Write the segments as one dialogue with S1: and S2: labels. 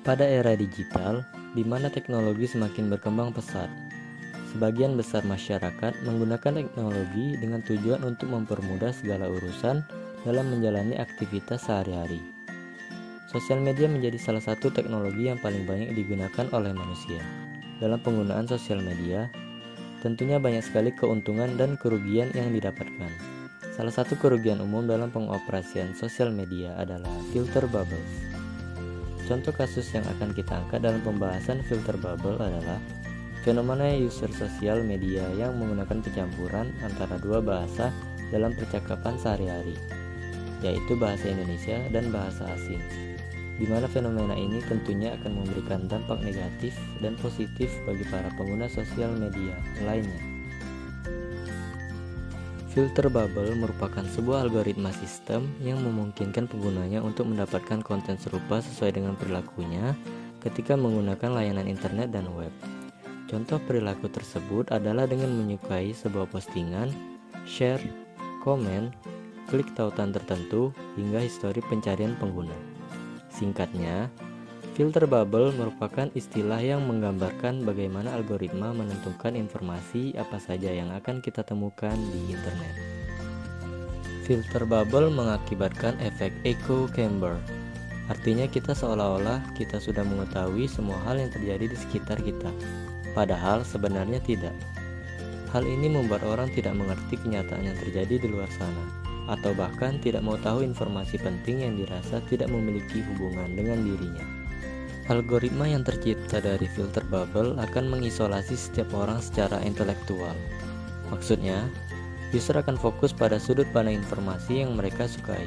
S1: Pada era digital, di mana teknologi semakin berkembang pesat, sebagian besar masyarakat menggunakan teknologi dengan tujuan untuk mempermudah segala urusan dalam menjalani aktivitas sehari-hari. Sosial media menjadi salah satu teknologi yang paling banyak digunakan oleh manusia. Dalam penggunaan sosial media, tentunya banyak sekali keuntungan dan kerugian yang didapatkan. Salah satu kerugian umum dalam pengoperasian sosial media adalah filter bubbles. Contoh kasus yang akan kita angkat dalam pembahasan filter bubble adalah fenomena user sosial media yang menggunakan pencampuran antara dua bahasa dalam percakapan sehari-hari, yaitu bahasa Indonesia dan bahasa asing, di mana fenomena ini tentunya akan memberikan dampak negatif dan positif bagi para pengguna sosial media lainnya. Filter bubble merupakan sebuah algoritma sistem yang memungkinkan penggunanya untuk mendapatkan konten serupa sesuai dengan perilakunya ketika menggunakan layanan internet dan web. Contoh perilaku tersebut adalah dengan menyukai sebuah postingan, share, komen, klik tautan tertentu, hingga histori pencarian pengguna. Singkatnya, filter bubble merupakan istilah yang menggambarkan bagaimana algoritma menentukan informasi apa saja yang akan kita temukan di internet. Filter bubble mengakibatkan efek echo chamber. Artinya kita seolah-olah kita sudah mengetahui semua hal yang terjadi di sekitar kita. Padahal sebenarnya tidak. Hal ini membuat orang tidak mengerti kenyataan yang terjadi di luar sana, atau bahkan tidak mau tahu informasi penting yang dirasa tidak memiliki hubungan dengan dirinya. Algoritma yang tercipta dari filter bubble akan mengisolasi setiap orang secara intelektual. Maksudnya, user akan fokus pada sudut pandang informasi yang mereka sukai,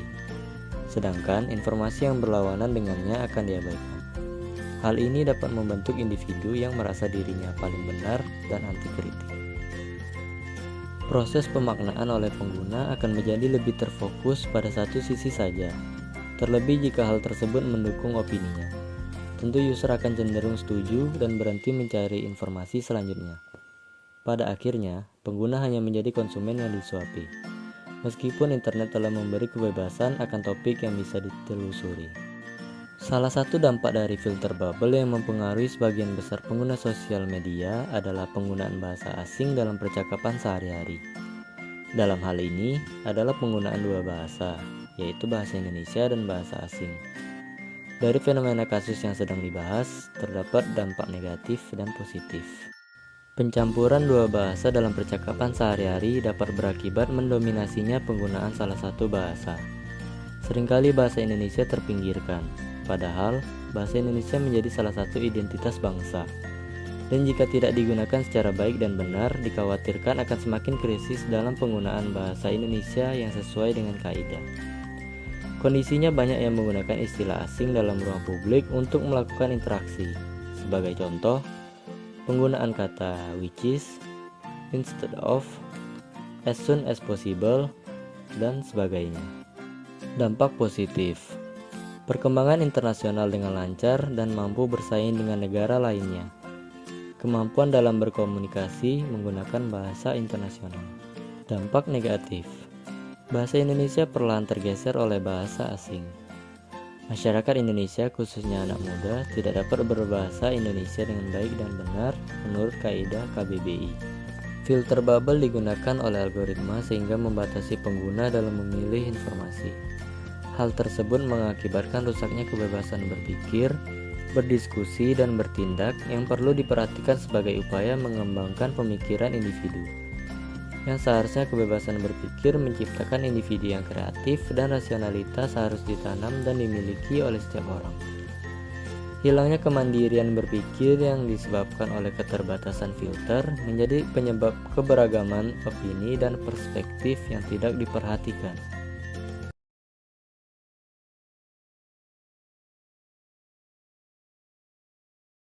S1: sedangkan informasi yang berlawanan dengannya akan diabaikan. Hal ini dapat membentuk individu yang merasa dirinya paling benar dan anti kritik. Proses pemaknaan oleh pengguna akan menjadi lebih terfokus pada satu sisi saja, terlebih jika hal tersebut mendukung opininya. Tentu user akan cenderung setuju dan berhenti mencari informasi selanjutnya. Pada akhirnya, pengguna hanya menjadi konsumen yang disuapi, meskipun internet telah memberi kebebasan akan topik yang bisa ditelusuri. Salah satu dampak dari filter bubble yang mempengaruhi sebagian besar pengguna sosial media adalah penggunaan bahasa asing dalam percakapan sehari-hari. Dalam hal ini adalah penggunaan dua bahasa, yaitu bahasa Indonesia dan bahasa asing. Dari fenomena kasus yang sedang dibahas, terdapat dampak negatif dan positif. Pencampuran dua bahasa dalam percakapan sehari-hari dapat berakibat mendominasinya penggunaan salah satu bahasa. Seringkali bahasa Indonesia terpinggirkan, padahal bahasa Indonesia menjadi salah satu identitas bangsa. Dan jika tidak digunakan secara baik dan benar, dikhawatirkan akan semakin krisis dalam penggunaan bahasa Indonesia yang sesuai dengan kaidah. Kondisinya banyak yang menggunakan istilah asing dalam ruang publik untuk melakukan interaksi. Sebagai contoh, penggunaan kata which is, instead of, as soon as possible, dan sebagainya. Dampak positif: perkembangan internasional dengan lancar dan mampu bersaing dengan negara lainnya. Kemampuan dalam berkomunikasi menggunakan bahasa internasional. Dampak negatif: bahasa Indonesia perlahan tergeser oleh bahasa asing. Masyarakat Indonesia, khususnya anak muda, tidak dapat berbahasa Indonesia dengan baik dan benar menurut kaidah KBBI. Filter bubble digunakan oleh algoritma sehingga membatasi pengguna dalam memilih informasi. Hal tersebut mengakibatkan rusaknya kebebasan berpikir, berdiskusi, dan bertindak yang perlu diperhatikan sebagai upaya mengembangkan pemikiran individu. Yang seharusnya kebebasan berpikir menciptakan individu yang kreatif dan rasionalitas harus ditanam dan dimiliki oleh setiap orang. Hilangnya kemandirian berpikir yang disebabkan oleh keterbatasan filter menjadi penyebab keberagaman opini dan perspektif yang tidak diperhatikan.